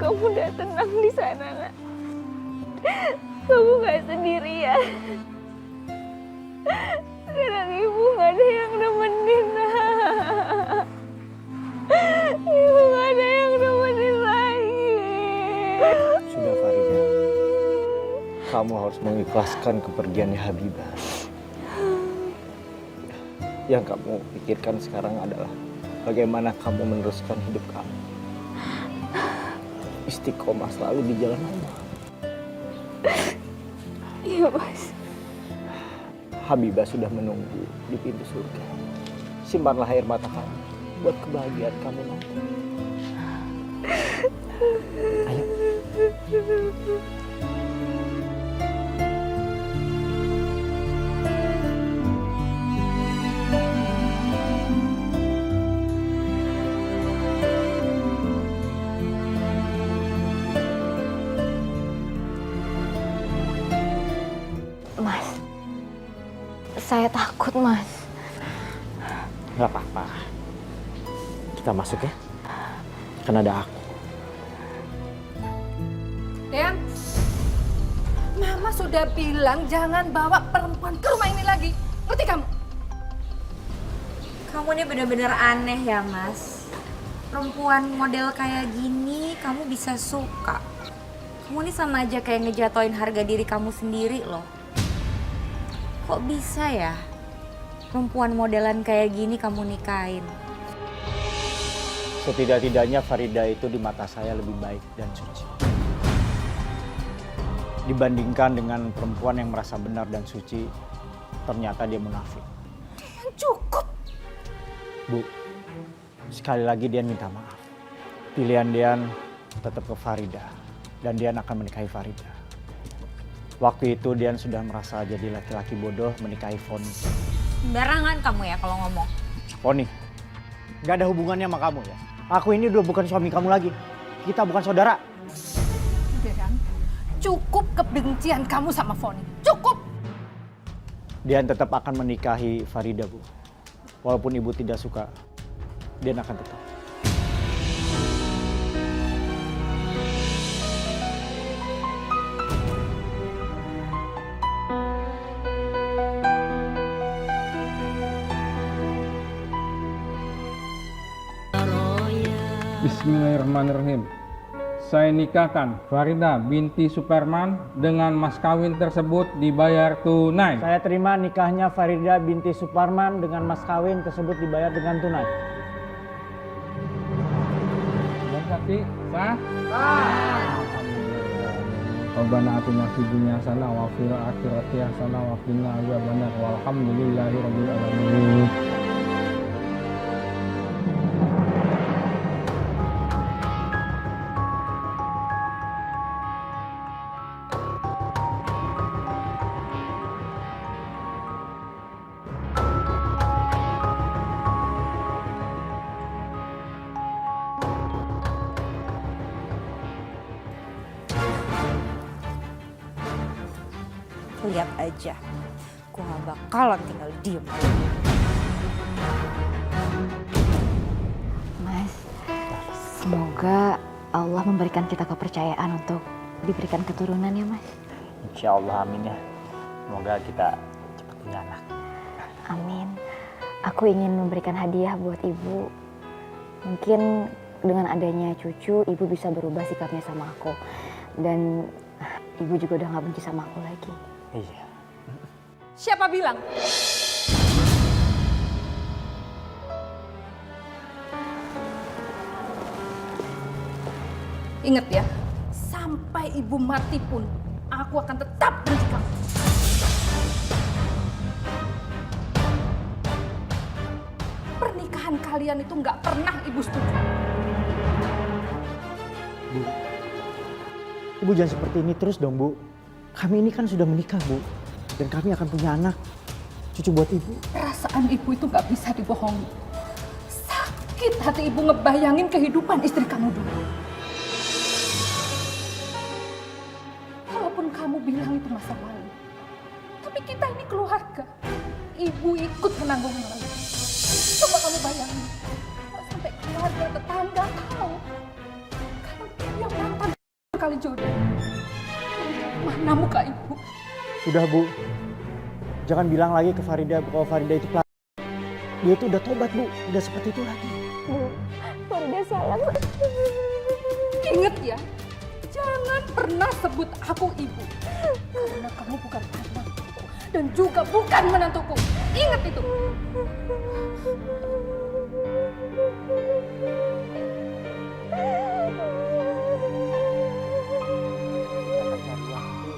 kamu udah tenang di sana, nak. Kamu gak sendirian. Sekarang ibu gak ada yang nemenin, nak. Ibu gak ada yang nemenin lagi. Sudah Farida, kamu harus mengikhlaskan kepergiannya Habibah. Yang kamu pikirkan sekarang adalah bagaimana kamu meneruskan hidup kamu. Istiqomah selalu di jalan Allah. Iya, Mas. Habibah sudah menunggu di pintu surga. Simpanlah air mata kamu buat kebahagiaan kamu nanti. Ayo. Mas, saya takut, Mas. Gak apa-apa. Kita masuk ya. Kan ada aku. Dean, Mama sudah bilang jangan bawa perempuan ke rumah ini lagi. Ngerti kamu? Kamu ini bener-bener aneh ya, Mas. Perempuan model kayak gini kamu bisa suka. Kamu ini sama aja kayak ngejatoin harga diri kamu sendiri loh. Kok bisa ya? Perempuan modelan kayak gini kamu nikahin? Setidak-tidaknya Farida itu di mata saya lebih baik dan suci. Dibandingkan dengan perempuan yang merasa benar dan suci, ternyata dia munafik. Cukup. Bu, sekali lagi Dian minta maaf. Pilihan Dian tetap ke Farida dan Dian akan menikahi Farida. Waktu itu Dian sudah merasa jadi laki-laki bodoh menikahi Foni. Sembarangan kamu ya kalau ngomong. Foni, gak ada hubungannya sama kamu ya. Aku ini udah bukan suami kamu lagi. Kita bukan saudara. Dean, cukup kebencian kamu sama Foni. Cukup. Dian tetap akan menikahi Farida, Bu. Walaupun ibu tidak suka, Dian akan tetap. Bismillahirrahmanirrahim. Saya nikahkan Farida binti Superman dengan mas kawin tersebut dibayar tunai. Saya terima nikahnya Farida binti Suparman dengan mas kawin tersebut dibayar dengan tunai. Dan saksi sah? Rabbana atina fid dunya hasanah wa fil akhirati hasanah wa qina adzabannar. Walhamdulillahirabbil alamin. Lihat aja, gue gak bakalan tinggal diem. Mas, semoga Allah memberikan kita kepercayaan untuk diberikan keturunan ya, Mas. Insya Allah, amin ya. Semoga kita cepat punya anak. Amin. Aku ingin memberikan hadiah buat ibu. Mungkin dengan adanya cucu, ibu bisa berubah sikapnya sama aku. Dan ibu juga udah gak benci sama aku lagi. Iya. Siapa bilang? Ingat ya, sampai ibu mati pun aku akan tetap benci kamu. Pernikahan kalian itu nggak pernah ibu setuju. Bu, Ibu jangan seperti ini terus dong, Bu. Kami ini kan sudah menikah, Bu. Dan kami akan punya anak. Cucu buat Ibu. Perasaan ibu itu nggak bisa dibohongi. Sakit hati ibu ngebayangin kehidupan istri kamu dulu. Walaupun kamu bilang itu masa lalu, tapi kita ini keluarga. Ibu ikut menanggung hal itu. Coba kamu bayangin, sampai keluarga tetangga tahu kalau dia mantan wali jodoh. Mana muka ibu? Sudah Bu, jangan bilang lagi ke Farida kalau Farida itu pelacur. Dia itu udah tobat Bu, udah seperti itu lagi. Bu, Farida salah. Ingat ya, jangan pernah sebut aku ibu. Karena kamu bukan anakku dan juga bukan menantuku. Ingat itu. Kita akan cari waktu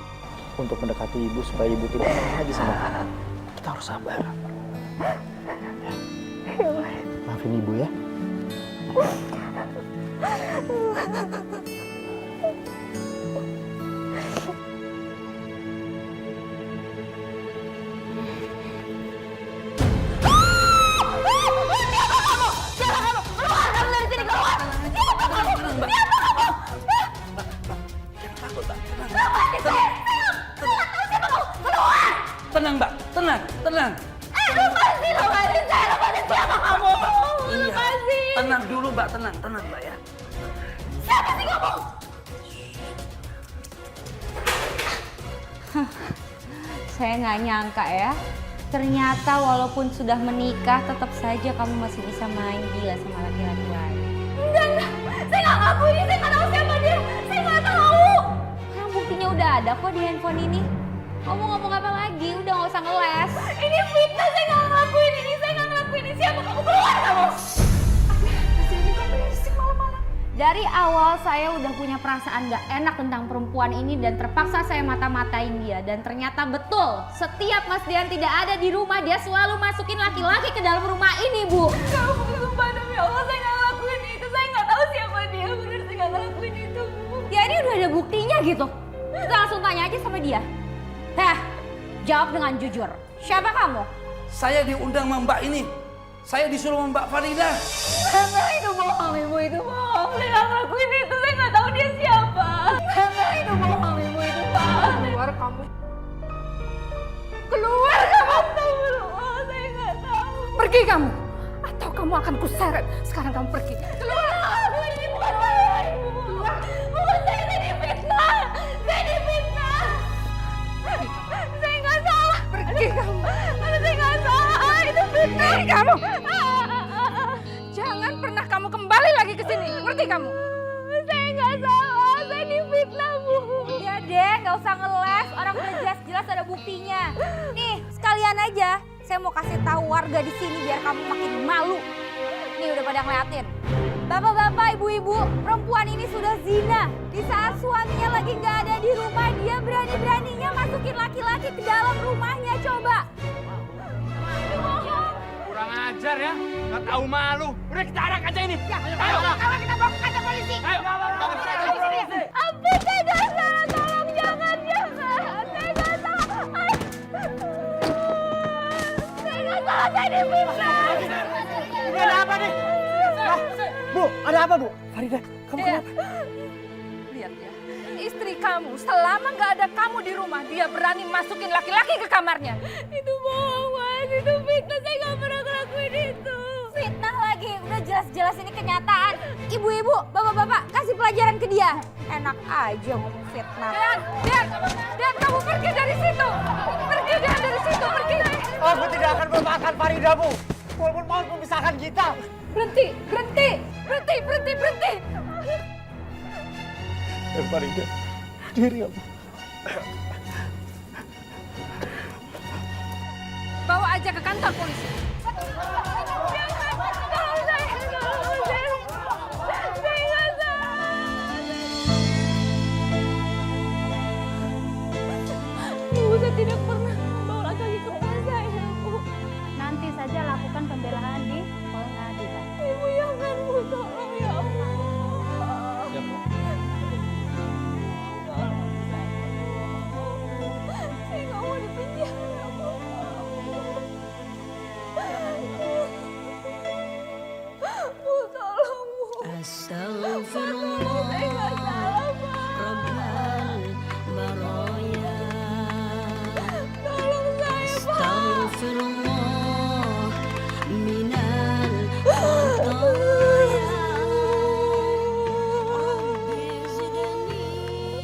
untuk mendekati ibu supaya ibu tidak marah lagi sama kita. Kita harus sabar. Ya. Maafin ibu ya. Tenang, Mbak. Tenang, tenang. Lepasin, saya lepasin siapa kamu? Iya. Tenang dulu, Mbak. Tenang, tenang, Mbak ya. Siapa sih kamu? Saya nggak nyangka ya. Ternyata walaupun sudah menikah, tetap saja kamu masih bisa main gila sama laki-laki lain. Enggak. Saya nggak ngakuin, saya nggak tahu siapa dia. Saya nggak tahu. Karena buktinya udah ada kok di handphone ini. Kamu ngomong apa lagi? Udah nggak usah ngeles. Ini fitnah, saya nggak ngelakuin ini. Saya nggak ngelakuin ini. Siapa kamu? Keluar kamu! Ini kan berisik malam-malam. Dari awal saya udah punya perasaan gak enak tentang perempuan ini dan terpaksa saya mata-matain dia. Dan ternyata betul, setiap Mas Dian tidak ada di rumah, dia selalu masukin laki-laki ke dalam rumah ini, Bu. Kamu sumpah demi Allah, saya nggak ngelakuin itu. Saya nggak tahu siapa dia, bener saya nggak ngelakuin itu, Bu. Ya ini udah ada buktinya gitu. Kita langsung tanya aja sama dia. Jawab dengan jujur. Siapa kamu? Saya diundang sama Mbak ini. Saya disuruh sama Mbak Farida. Karena itu bohong, Ibu, itu bohong. Saya nggak ngelakuin itu, saya nggak tahu dia siapa. Karena itu bohong, Ibu, itu bohong. Keluar kamu. Keluar kamu, astagfirullah, saya nggak tahu. Pergi kamu. Atau kamu akan kuseret. Sekarang kamu pergi. Keluar, ini bukan saya, Ibu. Bukan saya difitnah. Saya difitnah. Saya nggak salah. Pergi kamu. Saya nggak salah, itu fitnah. Pergi kamu. Jangan pernah kamu kembali lagi ke sini. Ngerti kamu? Saya nggak salah, saya difitnah, Bu. Ya deh, nggak usah ngeles. Orang udah jelas-jelas ada buktinya. Nih, sekalian aja. Saya mau kasih tahu warga di sini biar kamu makin malu. Nih udah pada ngeliatin. Bapak-bapak, ibu-ibu, perempuan ini sudah zina. Di saat suaminya lagi nggak ada di rumah, dia berani-beraninya masukin laki-laki ke dalam rumahnya. Coba. Kurang ajar ya, nggak tahu malu. Udah kita arak aja ini. Ayo, Kalau kita bawa ke kantor polisi. ayo, bawa ke kantor polisi. Ampun, saya nggak salah. Tolong jangan. Saya nggak salah. Saya nggak salah, saya difitnah. Ini ada apa nih? Hah? Bu, ada apa Bu? Farida, kamu Dia, kenapa? lihat ya. Istri kamu, selama nggak ada kamu di rumah, dia berani masukin laki-laki ke kamarnya. Itu bohong, Mas. Itu fitnah. Saya nggak pernah ngelakuin itu. Fitnah lagi. Udah jelas-jelas ini kenyataan. Ibu-ibu, bapak-bapak, kasih pelajaran ke dia. Enak aja ngomong fitnah. Dan kamu pergi dari situ. Pergi dia dari situ, pergi. Aku tidak akan melupakan Farida Bu. Walaupun mau memisahkan kita. Berhenti. Farida, diri kamu. Bawa aja ke kantor polisi. Ibu, saya tidak pernah membawa laki-laki ke rumah saya, Bu. Nanti saja lakukan pembelaan di pengadilan. Ibu, jangan, Bu. Tolong, ya Allah. Siap, Bu. Saya nggak mau di penjara, Bu. Bu, tolong, Bu. Astaghfirullah Saya nggak salah, Pak. Rabbal Baraya Tolong saya, Pak. Astaghfirullah Minal Khataya Rabbi zidni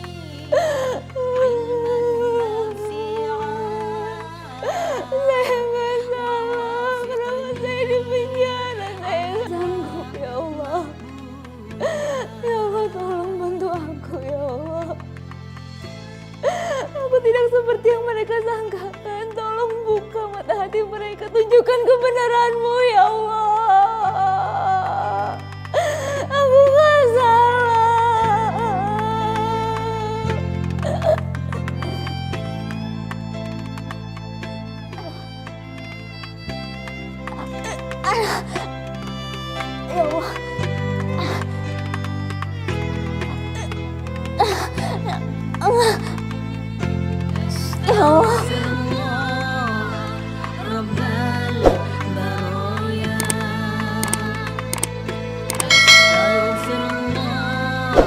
mereka sangkakan. Tolong buka mata hati mereka, tunjukkan kebenaran-Mu ya Allah. Aku gak salah. Ya Allah. Ya Allah. Rabbal baraya Astaghfirullah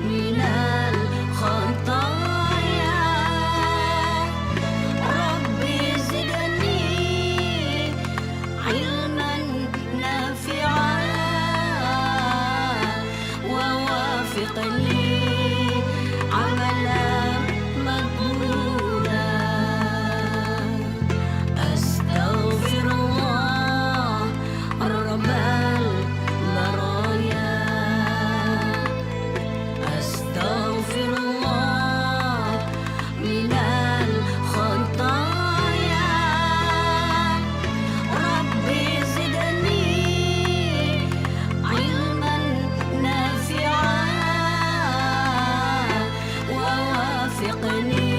minal khataya Rabbi zidni ilman nafi'an wa wafiqni amalan maqbula Astaghfirullah rabbal baraya Astaghfirullah minal khataya Rabbi zidni ilman nafi'an wa wafiqni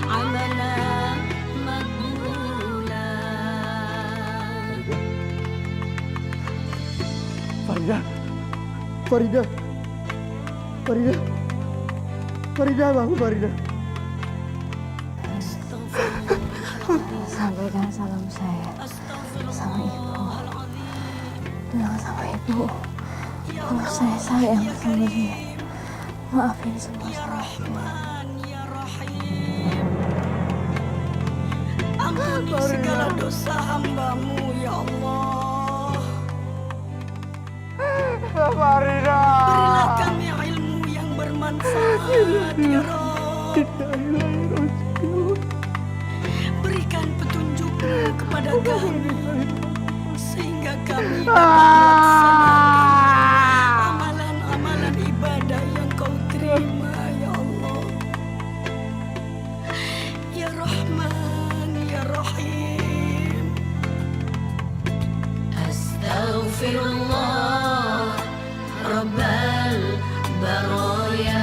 amalan maqbula Farida, Farida, Farida, Farida, bangun Farida. Sampaikan salam saya sama ibu. Bilang sama ibu kalau saya sayang sama dia. Maafin semua salahnya. Ampuni segala dosa hamba-Mu ya Allah. Farida. Berilah kami ilmu yang bermanfaat ya Rabb. Berikan petunjuk-Mu kepada kami sehingga kami dapat melaksanakan amalan-amalan ibadah yang Kau terima ya Allah. Ya Rahman ya Rahim. Astaghfirullah rabbal baraya